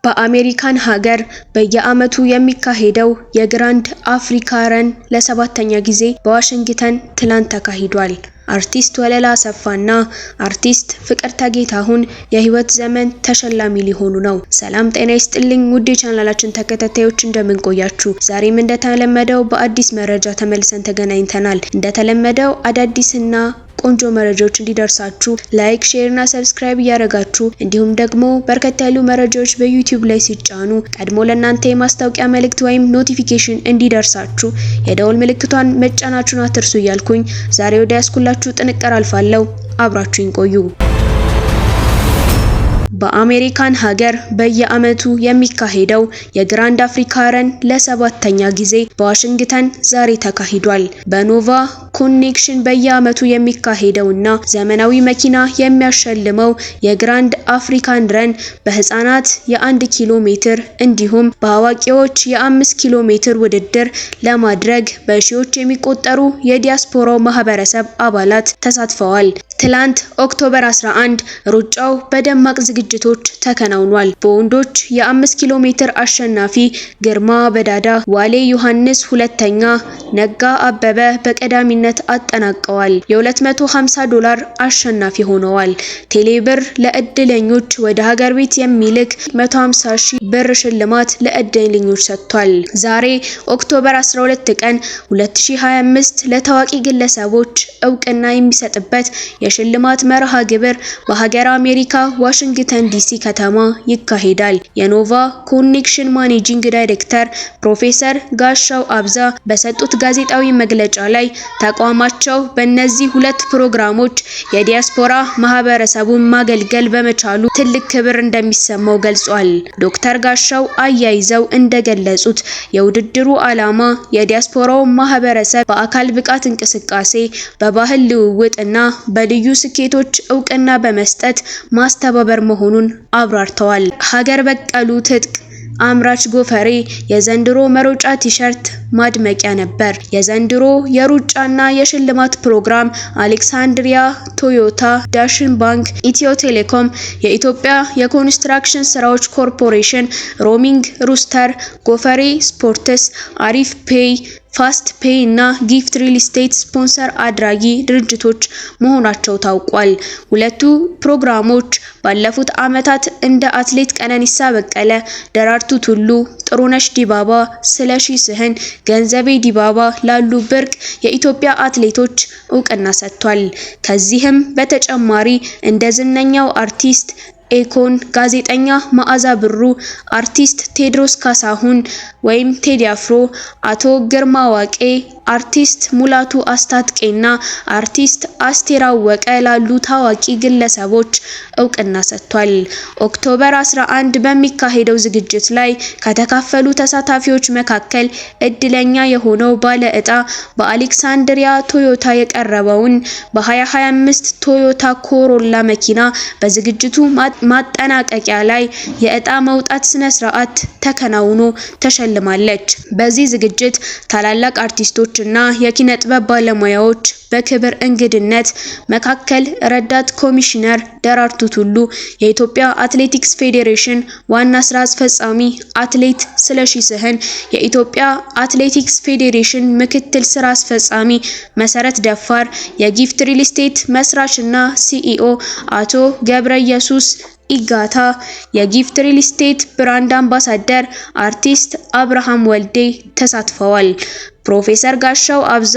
በአሜሪካን ሀገር በየዓመቱ የሚካሄደው የግራንድ አፍሪካ ረን ለሰባተኛ ጊዜ በዋሽንግተን ትላንት ተካሂዷል። አርቲስት ወለላ አሰፋና አርቲስት ፍቅርተ ጌታሁን የህይወት ዘመን ተሸላሚ ሊሆኑ ነው። ሰላም ጤና ይስጥልኝ ውድ የቻናላችን ተከታታዮች እንደምን ቆያችሁ? ዛሬም እንደተለመደው በአዲስ መረጃ ተመልሰን ተገናኝተናል። እንደተለመደው አዳዲስና ቆንጆ መረጃዎች እንዲደርሳችሁ ላይክ፣ ሼር እና ሰብስክራይብ እያደረጋችሁ እንዲሁም ደግሞ በርከት ያሉ መረጃዎች በዩቲዩብ ላይ ሲጫኑ ቀድሞ ለእናንተ የማስታወቂያ መልእክት ወይም ኖቲፊኬሽን እንዲደርሳችሁ የደወል ምልክቷን መጫናችሁን አትርሱ እያልኩኝ ዛሬ ወደ ያስኩላችሁ ጥንቅር አልፋለሁ። አብራችሁኝ ቆዩ። በአሜሪካን ሀገር በየዓመቱ የሚካሄደው የግራንድ አፍሪካ ረን ለሰባተኛ ጊዜ በዋሽንግተን ዛሬ ተካሂዷል። በኖቫ ኮኔክሽን በየዓመቱ የሚካሄደውና ዘመናዊ መኪና የሚያሸልመው የግራንድ አፍሪካን ረን በህፃናት የ1 ኪሎ ሜትር እንዲሁም በአዋቂዎች የ5 ኪሎ ሜትር ውድድር ለማድረግ በሺዎች የሚቆጠሩ የዲያስፖራው ማህበረሰብ አባላት ተሳትፈዋል። ትላንት ኦክቶበር 11 ሩጫው በደማቅ ዝግጅቶች ተከናውኗል። በወንዶች የ5 ኪሎ ሜትር አሸናፊ ግርማ በዳዳ፣ ዋሌ ዮሐንስ ሁለተኛ፣ ነጋ አበበ በቀዳሚነት አጠናቀዋል። የ$250 አሸናፊ ሆነዋል። ቴሌብር ለእድለኞች ወደ ሀገር ቤት የሚልክ 150,000 ብር ሽልማት ለእድለኞች ሰጥቷል። ዛሬ ኦክቶበር 12 ቀን 2025 ለታዋቂ ግለሰቦች እውቅና የሚሰጥበት የሽልማት መርሃ ግብር በሀገር አሜሪካ ዋሽንግተን ዲሲ ከተማ ይካሄዳል። የኖቫ ኮኔክሽን ማኔጂንግ ዳይሬክተር ፕሮፌሰር ጋሻው አብዛ በሰጡት ጋዜጣዊ መግለጫ ላይ ተቋማቸው በእነዚህ ሁለት ፕሮግራሞች የዲያስፖራ ማህበረሰቡን ማገልገል በመቻሉ ትልቅ ክብር እንደሚሰማው ገልጿል። ዶክተር ጋሻው አያይዘው እንደገለጹት የውድድሩ ዓላማ የዲያስፖራው ማህበረሰብ በአካል ብቃት እንቅስቃሴ፣ በባህል ልውውጥና በልዩ ስኬቶች እውቅና በመስጠት ማስተባበር መሆኑን አብራርተዋል። ሀገር በቀሉ ትጥቅ አምራች ጎፈሬ የዘንድሮ መሮጫ ቲሸርት ማድመቂያ ነበር። የዘንድሮ የሩጫና የሽልማት ፕሮግራም አሌክሳንድሪያ፣ ቶዮታ፣ ዳሽን ባንክ፣ ኢትዮ ቴሌኮም፣ የኢትዮጵያ የኮንስትራክሽን ስራዎች ኮርፖሬሽን፣ ሮሚንግ ሩስተር፣ ጎፈሬ ስፖርትስ፣ አሪፍ ፔይ፣ ፋስት ፔይ እና ጊፍት ሪል ስቴት ስፖንሰር አድራጊ ድርጅቶች መሆናቸው ታውቋል። ሁለቱ ፕሮግራሞች ባለፉት ዓመታት እንደ አትሌት ቀነኒሳ በቀለ፣ ደራርቱ ቱሉ፣ ጥሩነሽ ዲባባ፣ ስለሺ ስህን፣ ገንዘቤ ዲባባ ላሉ ብርቅ የኢትዮጵያ አትሌቶች እውቅና ሰጥቷል። ከዚህም በተጨማሪ እንደ ዝነኛው አርቲስት ኤኮን፣ ጋዜጠኛ መዓዛ ብሩ፣ አርቲስት ቴድሮስ ካሳሁን ወይም ቴዲ አፍሮ፣ አቶ ግርማ ዋቄ፣ አርቲስት ሙላቱ አስታጥቄና አርቲስት አስቴር አወቀ ላሉ ታዋቂ ግለሰቦች እውቅና ሰጥቷል። ኦክቶበር 11 በሚካሄደው ዝግጅት ላይ ከተካፈሉ ተሳታፊዎች መካከል እድለኛ የሆነው ባለ ዕጣ በአሌክሳንድሪያ ቶዮታ የቀረበውን በ2025 ቶዮታ ኮሮላ መኪና በዝግጅቱ ማጠናቀቂያ ላይ የዕጣ መውጣት ስነ ስርዓት ተከናውኖ ተሸልማለች። በዚህ ዝግጅት ታላላቅ አርቲስቶች እና የኪነ ጥበብ ባለሙያዎች በክብር እንግድነት መካከል ረዳት ኮሚሽነር ደራርቱ ቱሉ፣ የኢትዮጵያ አትሌቲክስ ፌዴሬሽን ዋና ስራ አስፈጻሚ አትሌት ስለሺ ስህን፣ የኢትዮጵያ አትሌቲክስ ፌዴሬሽን ምክትል ስራ አስፈጻሚ መሰረት ደፋር፣ የጊፍት ሪል ስቴት መስራችና ሲኢኦ አቶ ገብረ ኢየሱስ ኢጋታ፣ የጊፍት ሪል ስቴት ብራንድ አምባሳደር አርቲስት አብርሃም ወልዴ ተሳትፈዋል። ፕሮፌሰር ጋሻው አብዛ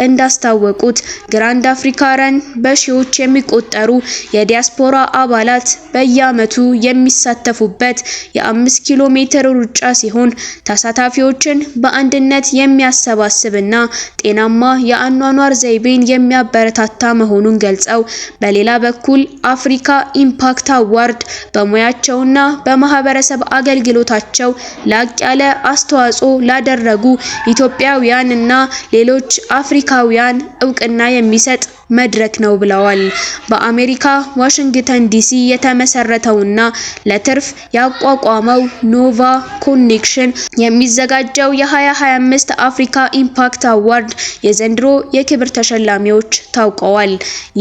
እንዳስታወቁት ግራንድ አፍሪካ ረን በሺዎች የሚቆጠሩ የዲያስፖራ አባላት በየዓመቱ የሚሳተፉበት የ5 ኪሎ ሜትር ሩጫ ሲሆን ተሳታፊዎችን በአንድነት የሚያሰባስብና ጤናማ የአኗኗር ዘይቤን የሚያበረታታ መሆኑን ገልጸው በሌላ በኩል አፍሪካ ኢምፓክት አዋርድ በሙያቸውና በማህበረሰብ አገልግሎታቸው ላቅ ያለ አስተዋጽኦ ላደረጉ ኢትዮጵያውያን እና ሌሎች አፍሪካውያን እውቅና የሚሰጥ መድረክ ነው ብለዋል። በአሜሪካ ዋሽንግተን ዲሲ የተመሰረተውና ለትርፍ ያቋቋመው ኖቫ ኮኔክሽን የሚዘጋጀው የ2025 አፍሪካ ኢምፓክት አዋርድ የዘንድሮ የክብር ተሸላሚዎች ታውቀዋል።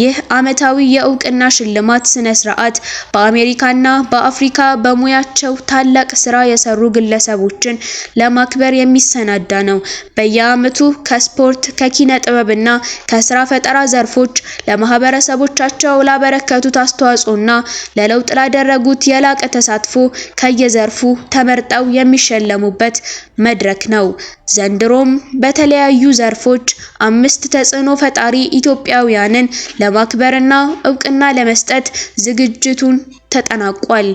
ይህ ዓመታዊ የእውቅና ሽልማት ስነ ስርዓት በአሜሪካና በአፍሪካ በሙያቸው ታላቅ ስራ የሰሩ ግለሰቦችን ለማክበር የሚሰናዳ ነው። በየዓመቱ ከስፖርት፣ ከኪነ ጥበብና ከስራ ፈጠራ ዘርፎች ለማህበረሰቦቻቸው ላበረከቱት አስተዋጽኦና ለለውጥ ላደረጉት የላቀ ተሳትፎ ከየዘርፉ ተመርጠው የሚሸለሙበት መድረክ ነው። ዘንድሮም በተለያዩ ዘርፎች 5 ተጽዕኖ ፈጣሪ ኢትዮጵያውያንን ለማክበርና እውቅና ለመስጠት ዝግጅቱን ተጠናቋል።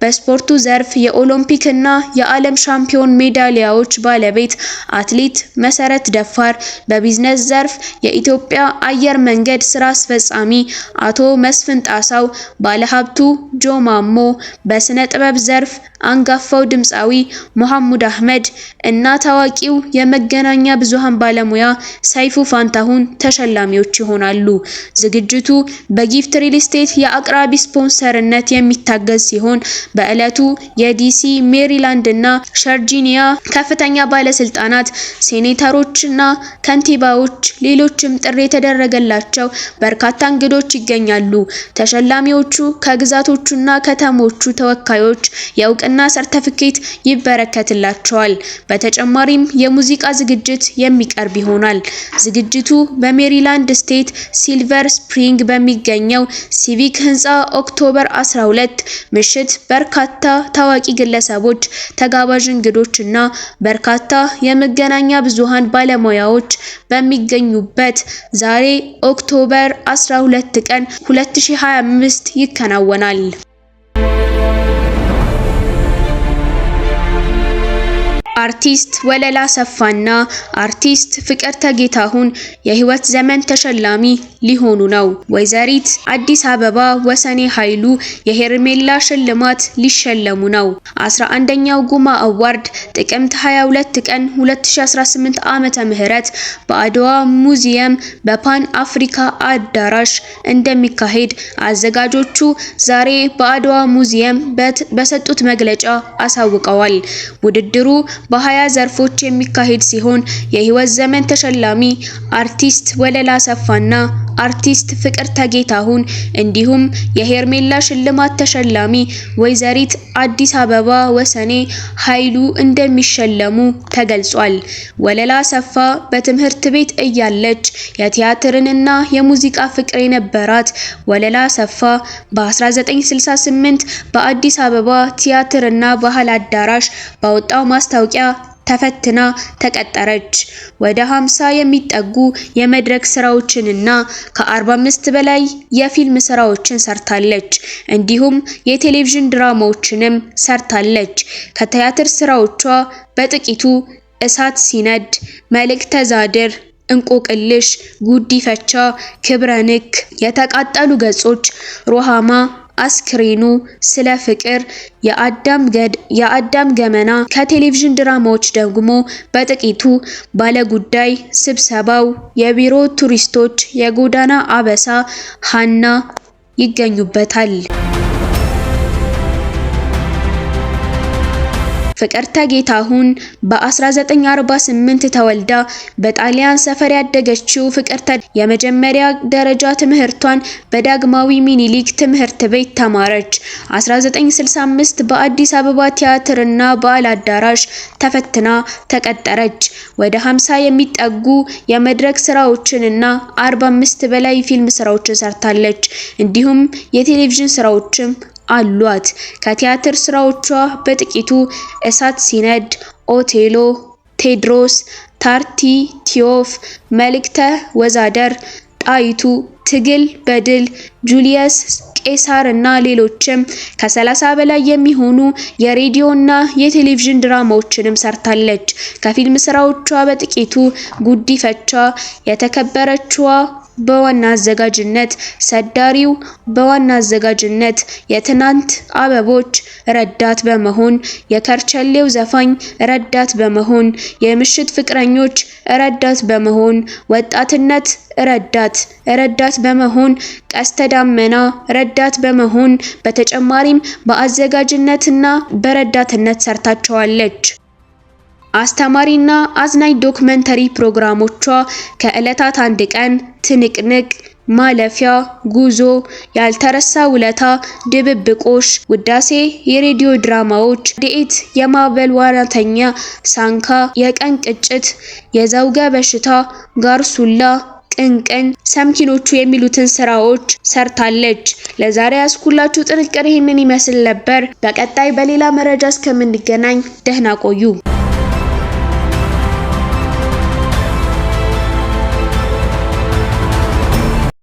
በስፖርቱ ዘርፍ የኦሎምፒክ እና የዓለም ሻምፒዮን ሜዳሊያዎች ባለቤት አትሌት መሰረት ደፋር፣ በቢዝነስ ዘርፍ የኢትዮጵያ አየር መንገድ ስራ አስፈጻሚ አቶ መስፍን ጣሳው፣ ባለሀብቱ ጆ ማሞ፣ በስነ ጥበብ ዘርፍ አንጋፋው ድምፃዊ መሐሙድ አህመድ እና ታዋቂው የመገናኛ ብዙሃን ባለሙያ ሰይፉ ፋንታሁን ተሸላሚዎች ይሆናሉ። ዝግጅቱ በጊፍት ሪል ስቴት የአቅራቢ ስፖንሰርነት የሚታገዝ ሲሆን በዕለቱ የዲሲ፣ ሜሪላንድ እና ቨርጂኒያ ከፍተኛ ባለስልጣናት፣ ሴኔተሮችና ከንቲባዎች፣ ሌሎችም ጥሪ የተደረገላቸው በርካታ እንግዶች ይገኛሉ። ተሸላሚዎቹ ከግዛቶቹና ከተሞቹ ተወካዮች የእውቅና ሰርተፊኬት ይበረከትላቸዋል። በተጨማሪም የሙዚቃ ዝግጅት የሚቀርብ ይሆናል። ዝግጅቱ በሜሪላንድ ስቴት ሲልቨር ስፕሪንግ በሚገኘው ሲቪክ ህንፃ ኦክቶበር 12 ምሽት በርካታ ታዋቂ ግለሰቦች፣ ተጋባዥ እንግዶች እና በርካታ የመገናኛ ብዙሃን ባለሙያዎች በሚገኙበት ዛሬ ኦክቶበር 12 ቀን 2025 ይከናወናል። አርቲስት ወለላ አሰፋና አርቲስት ፍቅርተ ጌታሁን የህይወት ዘመን ተሸላሚ ሊሆኑ ነው። ወይዘሪት አዲስ አበባ ወሰኔ ኃይሉ የሄርሜላ ሽልማት ሊሸለሙ ነው። 11ኛው ጉማ አዋርድ ጥቅምት 22 ቀን 2018 ዓመተ ምህረት በአድዋ ሙዚየም በፓን አፍሪካ አዳራሽ እንደሚካሄድ አዘጋጆቹ ዛሬ በአድዋ ሙዚየም በሰጡት መግለጫ አሳውቀዋል። ውድድሩ በ20 ዘርፎች የሚካሄድ ሲሆን የህይወት ዘመን ተሸላሚ አርቲስት ወለላ አሰፋና አርቲስት ፍቅርተ ጌታሁን እንዲሁም የሄርሜላ ሽልማት ተሸላሚ ወይዘሪት አዲስ አበባ ወሰኔ ኃይሉ እንደሚሸለሙ ተገልጿል። ወለላ አሰፋ በትምህርት ቤት እያለች የቲያትርንና የሙዚቃ ፍቅር የነበራት ወለላ አሰፋ በ1968 በአዲስ አበባ ቲያትርና ባህል አዳራሽ ባወጣው ማስታወቂያ ተፈትና ተቀጠረች። ወደ 50 የሚጠጉ የመድረክ ስራዎችንና ከ45 በላይ የፊልም ስራዎችን ሰርታለች። እንዲሁም የቴሌቪዥን ድራማዎችንም ሰርታለች። ከቲያትር ስራዎቿ በጥቂቱ እሳት ሲነድ፣ መልእክተ ዛድር፣ እንቆቅልሽ፣ ጉዲፈቻ፣ ክብረ ንክ፣ የተቃጠሉ ገጾች፣ ሮሃማ፣ አስክሬኑ፣ ስለ ፍቅር፣ የአዳም ገመና፣ ከቴሌቪዥን ድራማዎች ደግሞ በጥቂቱ ባለጉዳይ፣ ስብሰባው፣ የቢሮ ቱሪስቶች፣ የጎዳና አበሳ፣ ሃና ይገኙበታል። ፍቅርተ ጌታሁን በ1948 ተወልዳ በጣሊያን ሰፈር ያደገችው ፍቅርተ የመጀመሪያ ደረጃ ትምህርቷን በዳግማዊ ሚኒሊክ ትምህርት ቤት ተማረች። 1965 በአዲስ አበባ ቲያትርና ባህል አዳራሽ ተፈትና ተቀጠረች። ወደ 50 የሚጠጉ የመድረክ ስራዎችንና 45 በላይ ፊልም ስራዎችን ሰርታለች። እንዲሁም የቴሌቪዥን ስራዎችም አሏት። ከቲያትር ስራዎቿ በጥቂቱ እሳት ሲነድ፣ ኦቴሎ፣ ቴድሮስ፣ ታርቲትዮፍ፣ መልእክተ ወዛደር፣ ጣይቱ፣ ትግል በድል፣ ጁሊየስ ቄሳር እና ሌሎችም ከ30 በላይ የሚሆኑ የሬዲዮና የቴሌቪዥን ድራማዎችንም ሰርታለች። ከፊልም ስራዎቿ በጥቂቱ ጉዲፈቻ፣ የተከበረችዋ በዋና አዘጋጅነት፣ ሰዳሪው በዋና አዘጋጅነት፣ የትናንት አበቦች ረዳት በመሆን፣ የከርቸሌው ዘፋኝ ረዳት በመሆን፣ የምሽት ፍቅረኞች ረዳት በመሆን፣ ወጣትነት ረዳት በመሆን፣ ቀስተ ዳመና ረዳት በመሆን በተጨማሪም በአዘጋጅነትና በረዳትነት ሰርታቸዋለች። አስተማሪና አዝናኝ ዶክመንተሪ ፕሮግራሞቿ ከዕለታት አንድ ቀን፣ ትንቅንቅ፣ ማለፊያ፣ ጉዞ፣ ያልተረሳ ውለታ፣ ድብብቆሽ፣ ውዳሴ፣ የሬዲዮ ድራማዎች፣ ዲኤት፣ የማዕበል ዋናተኛ፣ ሳንካ፣ የቀን ቅጭት፣ የዘውገ በሽታ፣ ጋርሱላ፣ ቅንቅን፣ ሰምኪኖቹ የሚሉትን ስራዎች ሰርታለች። ለዛሬ ያስኩላችሁ ጥንቅር ይህንን ይመስል ነበር። በቀጣይ በሌላ መረጃ እስከምንገናኝ ደህና ቆዩ።